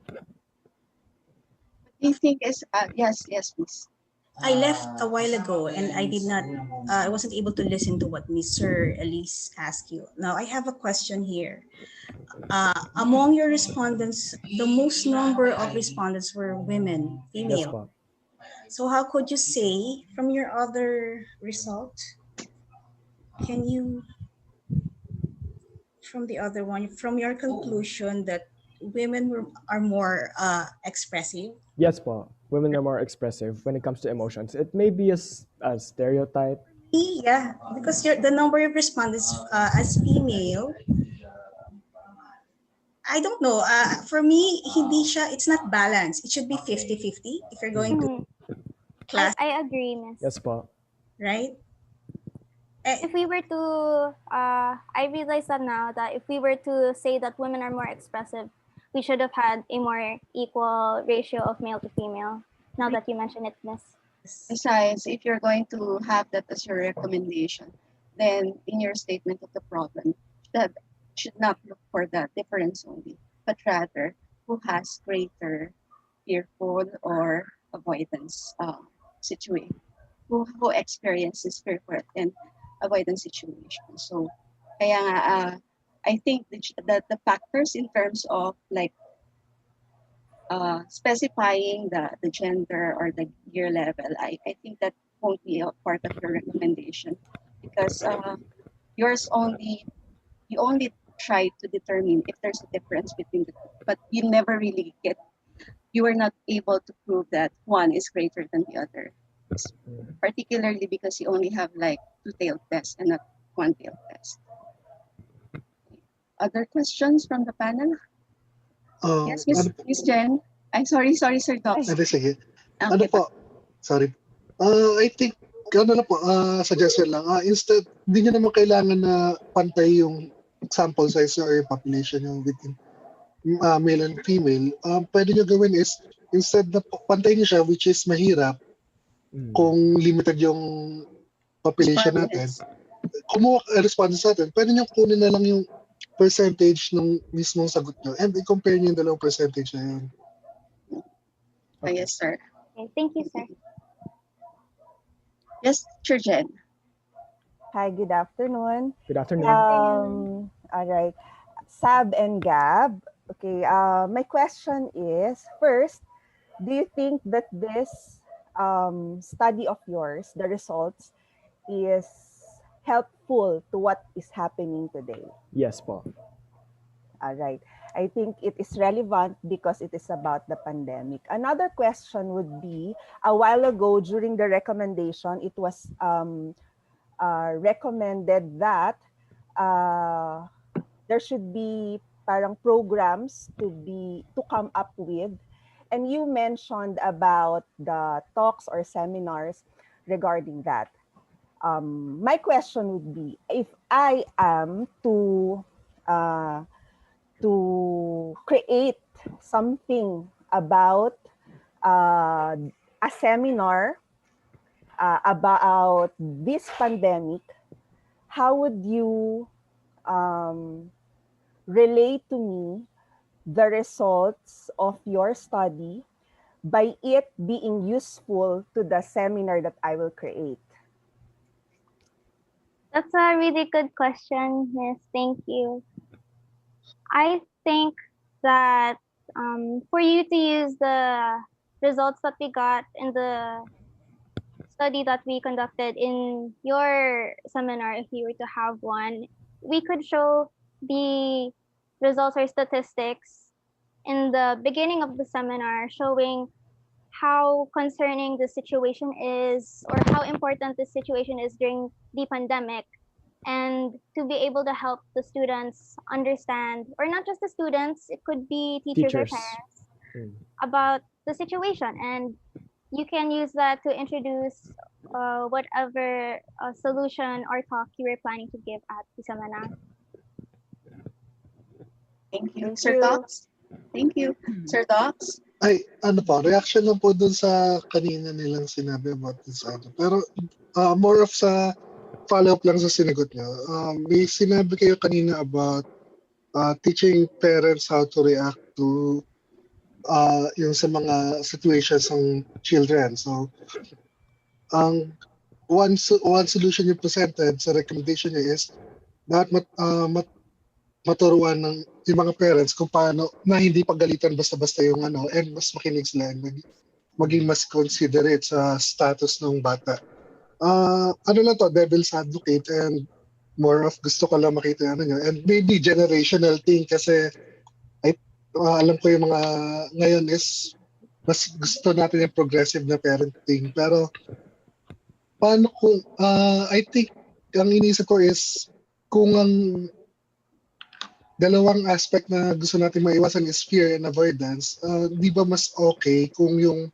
[SPEAKER 3] what do you think is yes, please.
[SPEAKER 5] I left a while ago and I did not, I wasn't able to listen to what Mr. Elise asked you. Now I have a question here. Among your respondents, the most number of respondents were women,
[SPEAKER 1] Yes,
[SPEAKER 5] female.
[SPEAKER 1] po.
[SPEAKER 5] So how could you say from your other result, can you, from the other one, from your conclusion that women are more expressive?
[SPEAKER 1] Yes, po. Women are more expressive when it comes to emotions. It may be a stereotype.
[SPEAKER 5] Yeah, because the number of respondents as female, I don't know. For me, hindi siya, it's not balanced. It should be 50-50 if you're going to
[SPEAKER 2] Mhm.
[SPEAKER 5] class,
[SPEAKER 2] I agree, Miss.
[SPEAKER 1] Yes, po.
[SPEAKER 5] right?
[SPEAKER 2] If we were to, I realize that now that if we were to say that women are more expressive, we should have had a more equal ratio of male to female. Now that you mention it, Miss.
[SPEAKER 3] Besides, if you're going to have that as your recommendation, then in your statement of the problem, that should not look for the difference only, but rather who has greater fearful or avoidance situation, who experiences fearful and avoidance situation. So, kaya nga, I think the factors in terms of like specifying the gender or the year level, I think that won't be a part of your recommendation because yours only you only try to determine if there's a difference between the two, but you were not able to prove that one is greater than the other, particularly because you only have like two-tailed test and not one-tailed test. Other questions from the panel? Yes,
[SPEAKER 6] Ano,
[SPEAKER 3] Miss Jen. I'm sorry, Sir Doc.
[SPEAKER 6] sige. Ano
[SPEAKER 3] Okay.
[SPEAKER 6] po? Sorry. I think, ano na po, suggestion lang. Instead, hindi nyo naman kailangan na pantay yung sample size or yung population yung within male and female. Pwede nyo gawin is, instead na pantay nyo siya, which is mahirap, kung limited yung population natin, kumuha responses natin, pwede nyo kunin na lang yung percentage ng mismong sagot nyo and i-compare nyo yung dalawang percentage na yun.
[SPEAKER 3] Yes, sir.
[SPEAKER 2] Okay, thank you, sir.
[SPEAKER 3] Yes, Sir Jen.
[SPEAKER 7] Hi, good afternoon.
[SPEAKER 1] Good afternoon.
[SPEAKER 7] All right. Sab and Gab. Okay, my question is, first, do you think that this study of yours, the results, is helpful to what is happening today?
[SPEAKER 1] Yes, po.
[SPEAKER 7] All right. I think it is relevant because it is about the pandemic. Another question would be, a while ago during the recommendation, it was recommended that there should be parang programs to come up with and you mentioned about the talks or seminars regarding that. My question would be, if I am to create something about a seminar about this pandemic, how would you relate to me the results of your study by it being useful to the seminar that I will create?
[SPEAKER 2] That's a really good question, Miss. Thank you. I think that for you to use the results that we got in the study that we conducted in your seminar, if you were to have one, we could show the results or statistics in the beginning of the seminar, showing how concerning the situation is or how important the situation is during the pandemic, and to be able to help the students understand, or not just the students, it could be teachers or
[SPEAKER 1] Teachers.
[SPEAKER 2] parents,
[SPEAKER 1] Mm.
[SPEAKER 2] about the situation. And you can use that to introduce whatever solution or talk you were planning to give at the seminar.
[SPEAKER 3] Thank you.
[SPEAKER 7] Thank
[SPEAKER 3] Sir
[SPEAKER 7] you.
[SPEAKER 3] Docs? Thank you. Sir Docs?
[SPEAKER 6] Ay, ano po, reaction lang po dun sa kanina nilang sinabi about this ano. Pero more of sa follow-up lang sa sinagot niyo. May sinabi kayo kanina about teaching parents how to react to yung sa mga situations ng children. So, ang one solution you presented sa recommendation niya is dapat maturuan ng yung mga parents kung paano na hindi pagalitan basta-basta yung ano, and mas makinig sila and maging mas considerate sa status ng bata. Ano lang to, devil's advocate, and more of gusto ko lang makita yung ano nyo. And maybe generational thing kasi alam ko yung mga ngayon is mas gusto natin yung progressive na parenting. Pero paano kung, I think ang iniisip ko is kung ang dalawang aspect na gusto natin maiwasan is fear and avoidance, di ba mas okay kung yung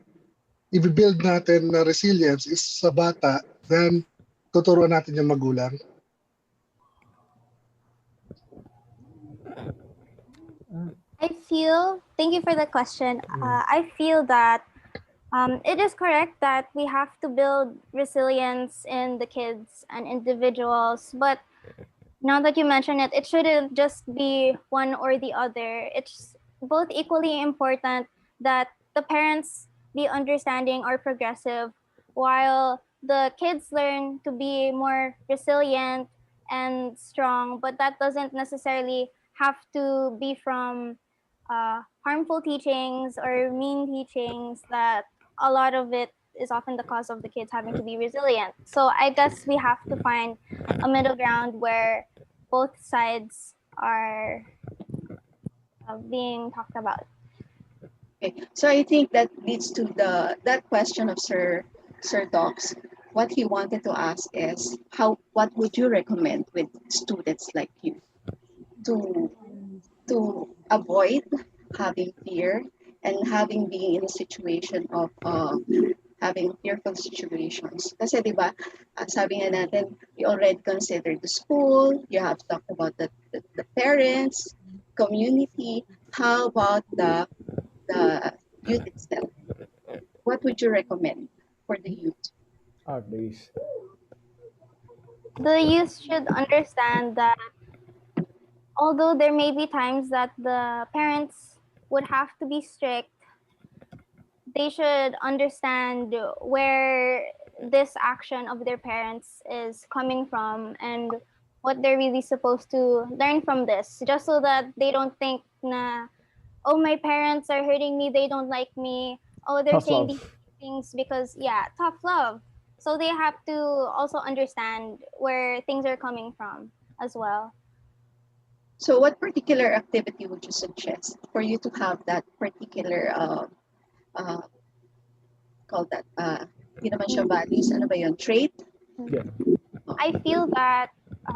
[SPEAKER 6] i-build natin na resilience is sa bata then tuturuan natin yung magulang?
[SPEAKER 2] Thank you for the question. I feel that it is correct that we have to build resilience in the kids and individuals, but now that you mention it, it shouldn't just be one or the other. It's both equally important that the parents be understanding or progressive, while the kids learn to be more resilient and strong, but that doesn't necessarily have to be from harmful teachings or mean teachings, that a lot of it is often the cause of the kids having to be resilient. So I guess we have to find a middle ground where both sides are being talked about.
[SPEAKER 3] Okay, so I think that leads to that question of Sir Docs. What he wanted to ask is what would you recommend with students like you to avoid having fear and being in a situation of having fearful situations. Kasi di ba, sabi nga natin, you already considered the school, you have talked about the parents, community. How about the youth itself? What would you recommend for the youth?
[SPEAKER 1] Please.
[SPEAKER 2] The youth should understand that although there may be times that the parents would have to be strict, they should understand where this action of their parents is coming from and what they're really supposed to learn from this, just so that they don't think na, oh, my parents are hurting me, they don't like me, oh, they're
[SPEAKER 1] Tough
[SPEAKER 2] saying
[SPEAKER 1] love.
[SPEAKER 2] these things because, yeah, tough love. So they have to also understand where things are coming from as well.
[SPEAKER 3] So what particular activity would you suggest for you to have that particular call that hindi naman siya values, ano ba yun, trait?
[SPEAKER 1] Yeah.
[SPEAKER 2] I feel that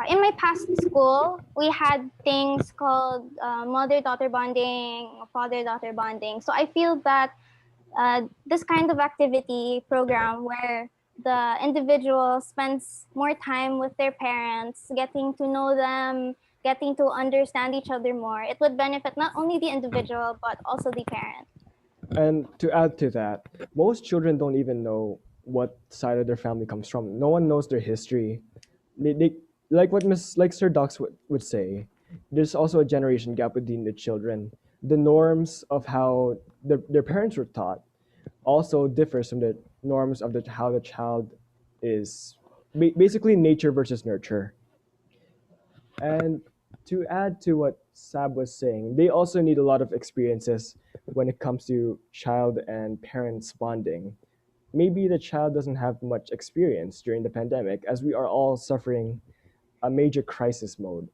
[SPEAKER 2] in my past school, we had things called mother-daughter bonding, father-daughter bonding. So I feel that this kind of activity program where the individual spends more time with their parents, getting to know them, getting to understand each other more, it would benefit not only the individual but also the parent.
[SPEAKER 1] And to add to that, most children don't even know what side of their family comes from. No one knows their history. They like what Sir Docs would say. There's also a generation gap between the children. The norms of how their parents were taught also differs from the norms of how the child is. Basically, nature versus nurture. And to add to what Sab was saying, they also need a lot of experiences when it comes to child and parents bonding. Maybe the child doesn't have much experience during the pandemic, as we are all suffering a major crisis mode.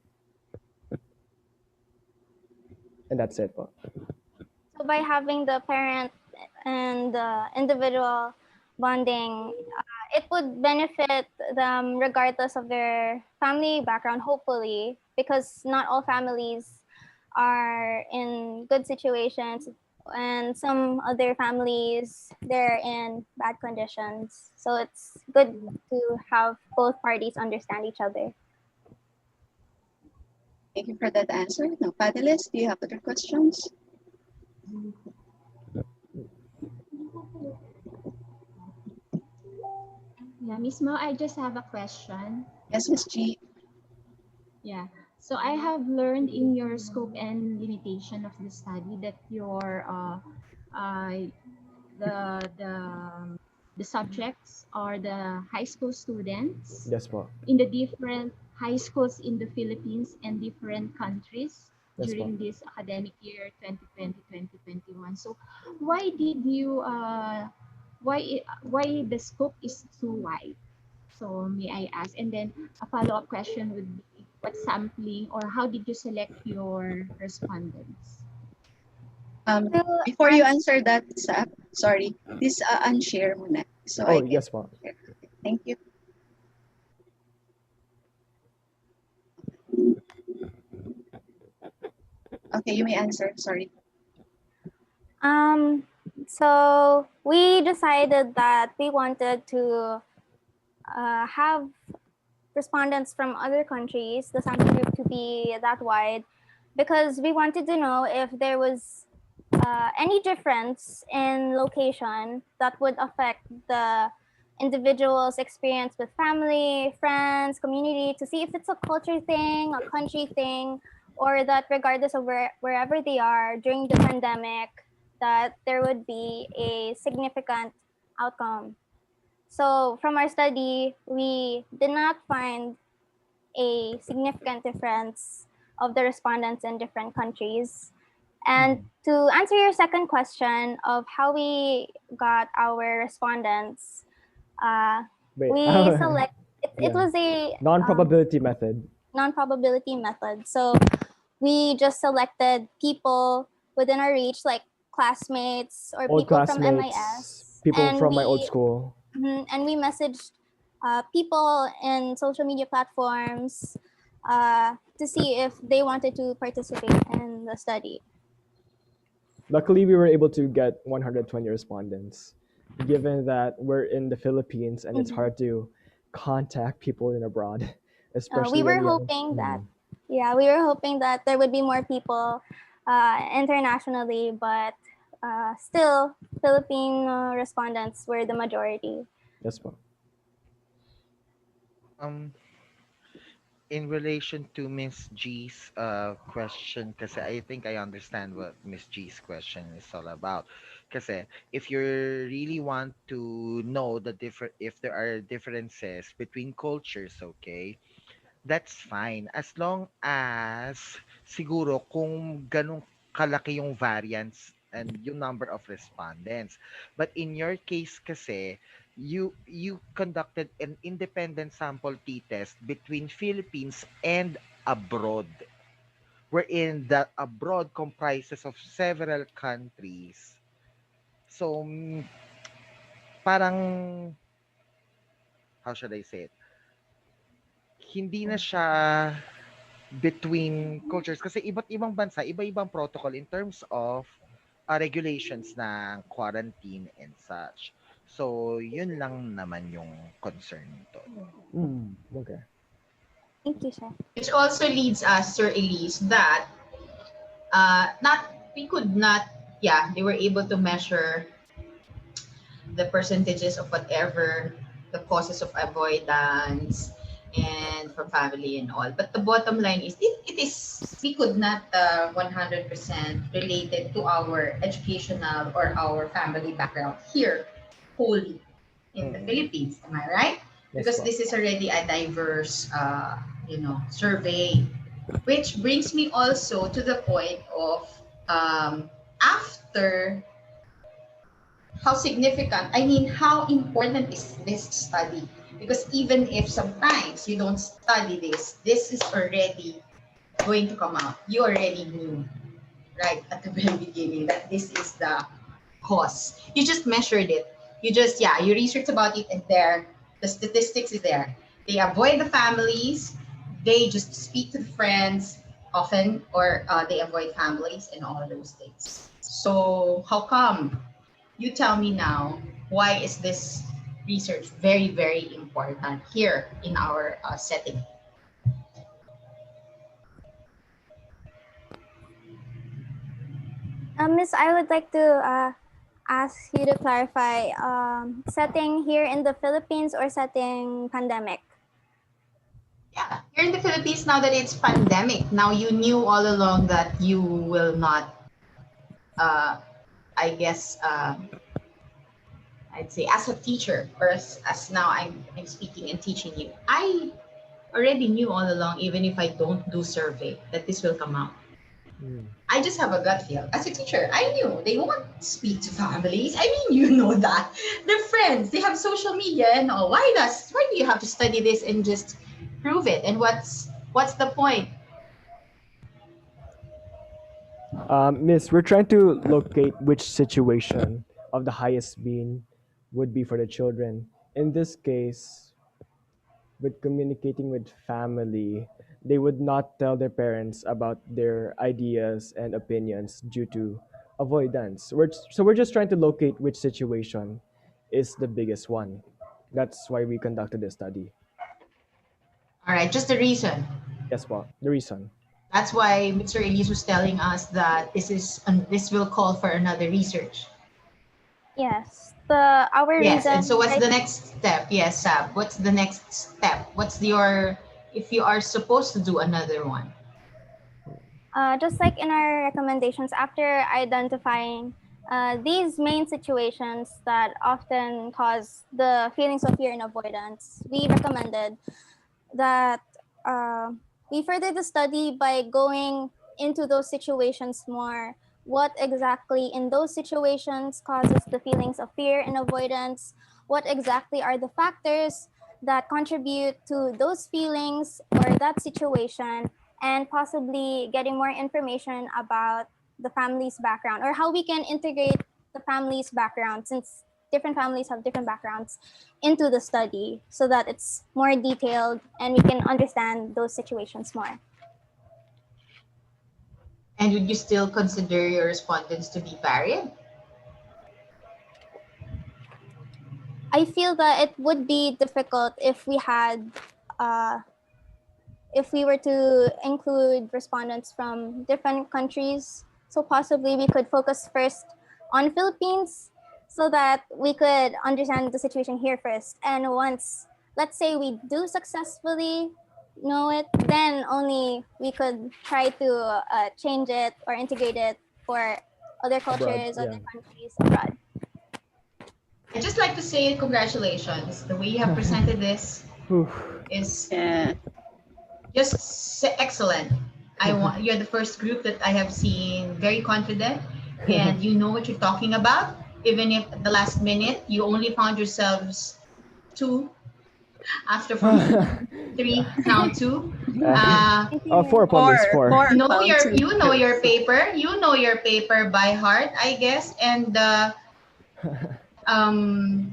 [SPEAKER 1] And that's it.
[SPEAKER 2] So by having the parent and the individual bonding, it would benefit them regardless of their family background, hopefully, because not all families are in good situations, and some other families, they're in bad conditions. So it's good to have both parties understand each other.
[SPEAKER 3] Thank you for that answer. Now, panelists, do you have other questions?
[SPEAKER 8] Yeah, Miss Mo, I just have a question.
[SPEAKER 3] Yes, Ms. G.
[SPEAKER 8] Yeah. So I have learned in your scope and limitation of the study that the the the subjects are the high school students
[SPEAKER 1] Yes, po.
[SPEAKER 8] in the different high schools in the Philippines and different countries
[SPEAKER 1] Yes, po.
[SPEAKER 8] during this academic year 2020-2021. So why did you why the scope is too wide? So may I ask? And then a follow-up question would be what sampling or how did you select your respondents?
[SPEAKER 2] To
[SPEAKER 3] Before you answer that, Sab, sorry, this unshare muna. So
[SPEAKER 1] Oh,
[SPEAKER 3] I can
[SPEAKER 1] yes, po.
[SPEAKER 3] share. Thank you. Okay, you may answer. Sorry.
[SPEAKER 2] So we decided that we wanted to have respondents from other countries, the sample group to be that wide, because we wanted to know if there was any difference in location that would affect the individual's experience with family, friends, community, to see if it's a culture thing, a country thing, or that regardless of wherever they are during the pandemic, that there would be a significant outcome. So from our study, we did not find a significant difference of the respondents in different countries. And to answer your second question of how we got our respondents,
[SPEAKER 1] Wait.
[SPEAKER 2] we select it
[SPEAKER 1] Yeah.
[SPEAKER 2] was a
[SPEAKER 1] Non-probability method.
[SPEAKER 2] non-probability method. So we just selected people within our reach, like classmates or
[SPEAKER 1] Old
[SPEAKER 2] people from
[SPEAKER 1] classmates,
[SPEAKER 2] MIS,
[SPEAKER 1] people
[SPEAKER 2] and
[SPEAKER 1] from my old school.
[SPEAKER 2] and we messaged people in social media platforms to see if they wanted to participate in the study.
[SPEAKER 1] Luckily, we were able to get 120 respondents, given that we're in the Philippines and it's hard to contact people in abroad, especially
[SPEAKER 2] We were
[SPEAKER 1] when
[SPEAKER 2] hoping that, we were hoping that there would be more people internationally, but still, Philippine respondents were the majority.
[SPEAKER 1] Yes, po.
[SPEAKER 4] In relation to Miss G's question, kasi I think I understand what Miss G's question is all about. Kasi if you really want to know the different, if there are differences between cultures, okay, that's fine. As long as siguro kung ganun kalaki yung variance and yung number of respondents. But in your case kasi, you conducted an independent sample t-test between Philippines and abroad, wherein the abroad comprises of several countries. So parang, how should I say it, hindi na siya between cultures kasi iba't ibang bansa, iba-ibang protocol in terms of regulations ng quarantine and such. So, yun lang naman yung concern nito.
[SPEAKER 1] Okay.
[SPEAKER 2] Thank you, sir.
[SPEAKER 9] Which also leads us, Sir Elise, that they were able to measure the percentages of whatever the causes of avoidance and from family and all. But the bottom line is we could not 100% related to our educational or our family background here wholly in the Philippines. Am I right? Because this is already a diverse survey, which brings me also to the point of after how important is this study? Because even if sometimes you don't study this is already going to come out. You already knew, right, at the very beginning that this is the cause. You just measured it. You researched about it, and the statistics is there. They avoid the families. They just speak to the friends often, or they avoid families and all of those things. So how come? You tell me now, why is this research very, very important here in our setting?
[SPEAKER 2] Miss, I would like to ask you to clarify setting here in the Philippines or setting pandemic?
[SPEAKER 9] Yeah, here in the Philippines, now that it's pandemic, now you knew all along that you will not, I'd say as a teacher, or as now I'm speaking and teaching you, I already knew all along, even if I don't do survey, that this will come out. I just have a gut feel. As a teacher, I knew they won't speak to families. I mean, you know that. They're friends. They have social media and all. Why do you have to study this and just prove it? And what's the point?
[SPEAKER 1] Miss, we're trying to locate which situation of the highest being would be for the children. In this case, with communicating with family, they would not tell their parents about their ideas and opinions due to avoidance. We're just trying to locate which situation is the biggest one. That's why we conducted this study.
[SPEAKER 9] All right, just the reason.
[SPEAKER 1] Yes, well, the reason.
[SPEAKER 9] That's why Mr. Elise was telling us that this will call for another research.
[SPEAKER 2] Yes, our reason.
[SPEAKER 9] And so what's the next step? Yes, Sab. What's the next step? If you are supposed to do another one?
[SPEAKER 2] Just like in our recommendations, after identifying these main situations that often cause the feelings of fear and avoidance, we recommended that we further the study by going into those situations more. What exactly in those situations causes the feelings of fear and avoidance? What exactly are the factors that contribute to those feelings or that situation? And possibly getting more information about the family's background, or how we can integrate the family's background, since different families have different backgrounds, into the study so that it's more detailed and we can understand those situations more.
[SPEAKER 9] And would you still consider your respondents to be varied?
[SPEAKER 2] I feel that it would be difficult if we had, if we were to include respondents from different countries. So possibly we could focus first on Philippines so that we could understand the situation here first. And once, let's say we do successfully know it, then only we could try to change it or integrate it for other cultures,
[SPEAKER 1] Abroad,
[SPEAKER 2] other countries abroad.
[SPEAKER 9] I'd just like to say congratulations. The way you have presented this is just excellent. You're the first group that I have seen very confident, and you know what you're talking about. Even if at the last minute you only found yourselves 2 after 3, now 2.
[SPEAKER 1] 4 upon this 4.
[SPEAKER 9] You know your paper by heart, I guess, and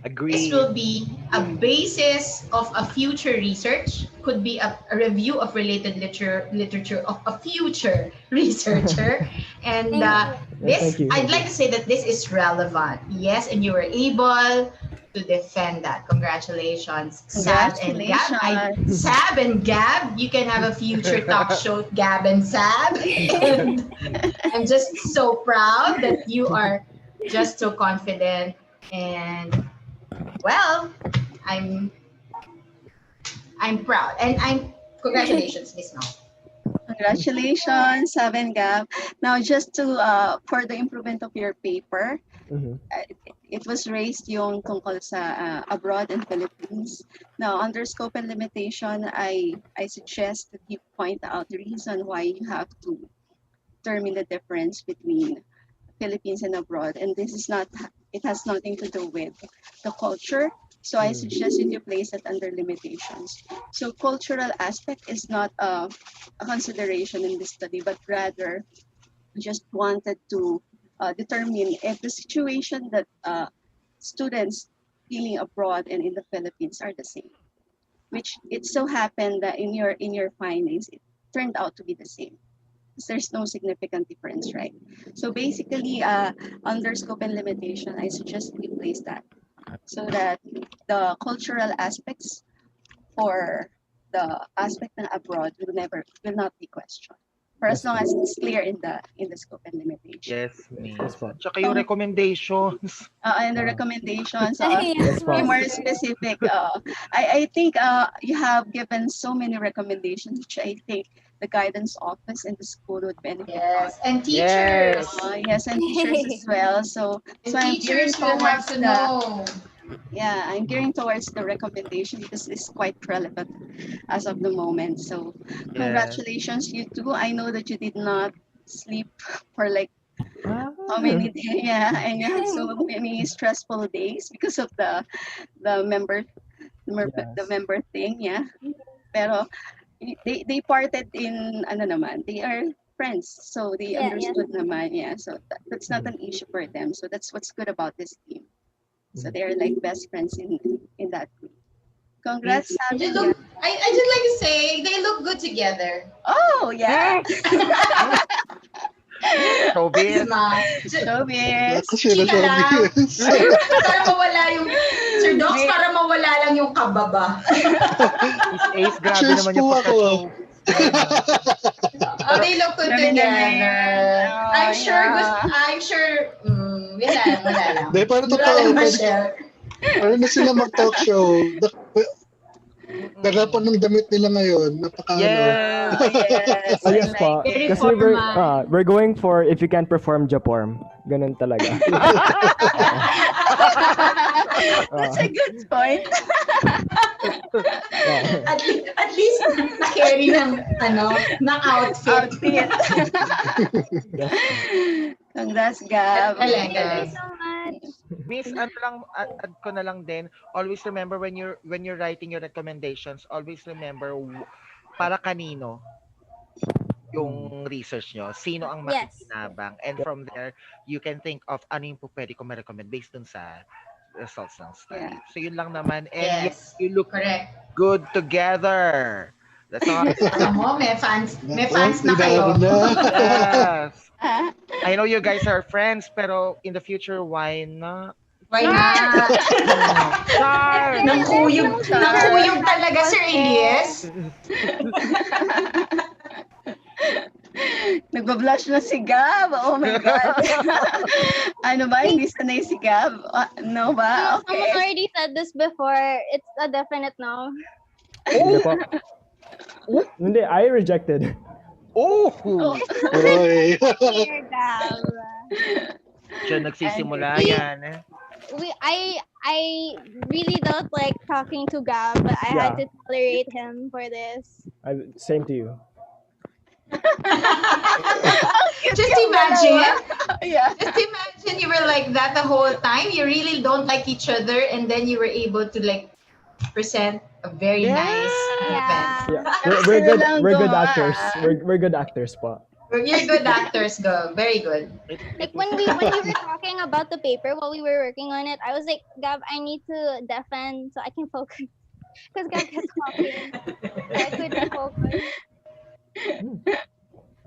[SPEAKER 4] Agree.
[SPEAKER 9] this will be a basis of a future research. Could be a review of related literature of a future researcher, And
[SPEAKER 1] Yes,
[SPEAKER 9] this,
[SPEAKER 1] thank you.
[SPEAKER 9] I'd like to say that this is relevant. Yes, and you were able to defend that. Congratulations, Sab and Gab.
[SPEAKER 3] Congratulations.
[SPEAKER 9] Sab and Gab, you can have a future talk show, Gab and Sab. And I'm just so proud that you are just so confident. And well, I'm proud. And congratulations, Miss Mao.
[SPEAKER 3] Congratulations, Seven Gab. Now, just to for the improvement of your paper,
[SPEAKER 1] Mhm.
[SPEAKER 3] it was raised yung tungkol sa abroad and Philippines. Now, under scope and limitation, I suggest that you point out the reason why you have to determine the difference between Philippines and abroad. And this is not, it has nothing to do with the culture. So I suggest that you place it under limitations. So cultural aspect is not a consideration in this study, but rather just wanted to determine if the situation that students feeling abroad and in the Philippines are the same, which it so happened that in your findings, it turned out to be the same. There's no significant difference, right? So basically, under scope and limitation, I suggest we place that so that the cultural aspects for the aspect ng abroad will not be questioned. For as long as it's clear in the scope and limitation.
[SPEAKER 4] Yes, Miss.
[SPEAKER 1] po.
[SPEAKER 4] Tsaka yung recommendations.
[SPEAKER 3] And the recommendations,
[SPEAKER 1] Yes,
[SPEAKER 3] be
[SPEAKER 1] po.
[SPEAKER 3] more specific. I think you have given so many recommendations, which I think the guidance office and the school would benefit.
[SPEAKER 9] Yes, and teachers.
[SPEAKER 3] Yes, and teachers as well. So
[SPEAKER 9] And
[SPEAKER 3] I'm gearing
[SPEAKER 9] teachers will have
[SPEAKER 3] towards
[SPEAKER 9] to know.
[SPEAKER 3] yeah, I'm gearing towards the recommendation because it's quite relevant as of the moment. So congratulations, you two. I know that you did not sleep for like how many days, yeah, and you had so many stressful days because of the member thing, yeah. Pero they parted in ano naman, they are friends, so they
[SPEAKER 2] Yeah,
[SPEAKER 3] understood naman, yeah. So that's not an issue for them. So that's what's good about this team. So they are like best friends in that group. Congrats, Sam.
[SPEAKER 9] You look, I just like to say they look good together.
[SPEAKER 3] Oh yeah.
[SPEAKER 4] Showbiz.
[SPEAKER 3] Showbiz.
[SPEAKER 9] Chika lang. Para mawala yung Sir Docs, para mawala lang yung kababa.
[SPEAKER 4] Miss Ace, grabe
[SPEAKER 6] Cheers
[SPEAKER 4] naman
[SPEAKER 6] po
[SPEAKER 4] yung
[SPEAKER 6] ako.
[SPEAKER 9] Oh, they look good together. I'm sure, wala lang.
[SPEAKER 6] Hindi, paano
[SPEAKER 9] Wala lang
[SPEAKER 6] totoo?
[SPEAKER 9] ma-share.
[SPEAKER 6] Paano na sila mag-talk show? Ganapan ng damit nila ngayon. Napaka
[SPEAKER 4] Yes.
[SPEAKER 3] Yes.
[SPEAKER 1] Yes po.
[SPEAKER 9] Very
[SPEAKER 1] Kasi
[SPEAKER 9] formal.
[SPEAKER 1] we're going for if you can perform Japorm. Ganun talaga.
[SPEAKER 3] That's a good point.
[SPEAKER 9] At least na-carry ng outfit.
[SPEAKER 3] Congrats, Gab.
[SPEAKER 9] Galing,
[SPEAKER 2] Thank
[SPEAKER 9] galing.
[SPEAKER 2] you so much.
[SPEAKER 4] Miss, ano lang, add ko na lang din, always remember when you're writing your recommendations, always remember para kanino yung research nyo, sino ang
[SPEAKER 2] Yes.
[SPEAKER 4] makikinabang. And from there, you can think of ano yung pwede ko ma-recommend based dun sa results ng study.
[SPEAKER 3] Yeah.
[SPEAKER 4] So yun lang naman. And
[SPEAKER 9] Yes.
[SPEAKER 4] you look
[SPEAKER 9] Correct.
[SPEAKER 4] good together. That's all.
[SPEAKER 9] Alam mo, may fans na kayo.
[SPEAKER 4] Yes. I know you guys are friends, pero in the future, why not?
[SPEAKER 9] Why not?
[SPEAKER 4] Char!
[SPEAKER 9] Nangkuyog talaga, Sir Elias.
[SPEAKER 3] Nagbablush na si Gab. Oh my God. Ano ba? Hindi sanay si Gab? No ba?
[SPEAKER 2] Someone
[SPEAKER 3] Okay.
[SPEAKER 2] already said this before. It's a definite no.
[SPEAKER 1] Hindi po. Hindi, I rejected.
[SPEAKER 4] Oh!
[SPEAKER 6] Oy.
[SPEAKER 2] Dear Gab.
[SPEAKER 4] Diyan nagsisimula yan. Eh.
[SPEAKER 2] I really don't like talking to Gab, but I had
[SPEAKER 1] Yeah.
[SPEAKER 2] to tolerate him for this.
[SPEAKER 1] Same to you.
[SPEAKER 9] Just imagine.
[SPEAKER 3] Yeah.
[SPEAKER 9] Just imagine you were like that the whole time. You really don't like each other, and then you were able to like present a very nice event.
[SPEAKER 2] Yeah.
[SPEAKER 1] Yeah. We're good.
[SPEAKER 3] lang
[SPEAKER 1] We're good
[SPEAKER 3] gumawa.
[SPEAKER 1] actors. We're good actors po.
[SPEAKER 9] You're good actors, go. Very good.
[SPEAKER 2] Like when we were talking about the paper while we were working on it, I was like, Gab, I need to deafen so I can focus. Because Gab kept talking. So I couldn't focus.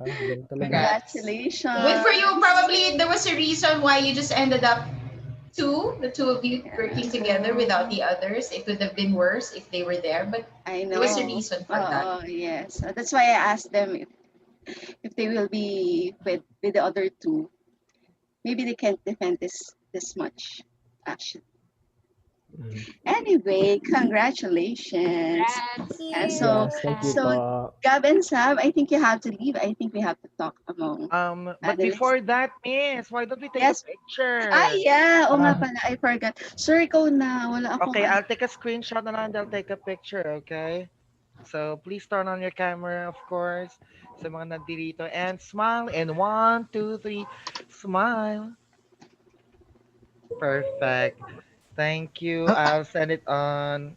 [SPEAKER 1] Ganun talaga.
[SPEAKER 3] Congratulations.
[SPEAKER 9] Good for you. Probably there was a reason why you just ended up the two of you working together without the others. It could have been worse if they were there, but
[SPEAKER 3] I know.
[SPEAKER 9] there was a reason for that.
[SPEAKER 3] Oh, yes. That's why I asked them if they will be with the other two. Maybe they can't defend this much, actually. Anyway, congratulations. And so,
[SPEAKER 1] Yes, thank you
[SPEAKER 3] so
[SPEAKER 1] po.
[SPEAKER 3] Gab and Sam, I think you have to leave. I think we have to talk among.
[SPEAKER 4] But
[SPEAKER 3] the
[SPEAKER 4] before that, Miss, why don't we take
[SPEAKER 3] Yes.
[SPEAKER 4] a picture?
[SPEAKER 3] Ah, yeah. O nga pala, I forgot. Sir, ikaw na. Wala akong...
[SPEAKER 4] Okay, I'll take a screenshot and then I'll take a picture, okay? So please turn on your camera, of course. Sa mga nandito. And smile. And 1, 2, 3. Smile. Perfect. Thank you. I'll send it on.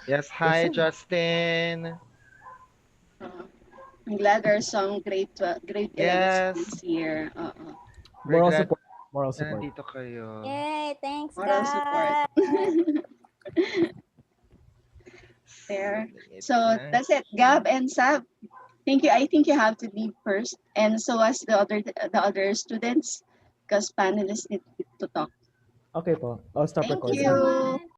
[SPEAKER 4] Yes, hi,
[SPEAKER 1] Yes, sir.
[SPEAKER 4] Justin.
[SPEAKER 3] I'm glad there's some grade 11
[SPEAKER 4] Yes.
[SPEAKER 3] students here.
[SPEAKER 1] Moral
[SPEAKER 4] Regret-
[SPEAKER 1] support. Moral support.
[SPEAKER 4] Nandito kayo.
[SPEAKER 2] Yay, thanks,
[SPEAKER 3] Moral support.
[SPEAKER 2] guys.
[SPEAKER 3] There.
[SPEAKER 4] Sending it
[SPEAKER 3] So
[SPEAKER 4] na.
[SPEAKER 3] that's it. Gab and Sab, thank you. I think you have to leave first, and so as the other students, because panelists need to talk.
[SPEAKER 1] Okay po. I'll stop
[SPEAKER 2] Thank
[SPEAKER 1] recording.
[SPEAKER 2] you so
[SPEAKER 3] you.
[SPEAKER 2] much.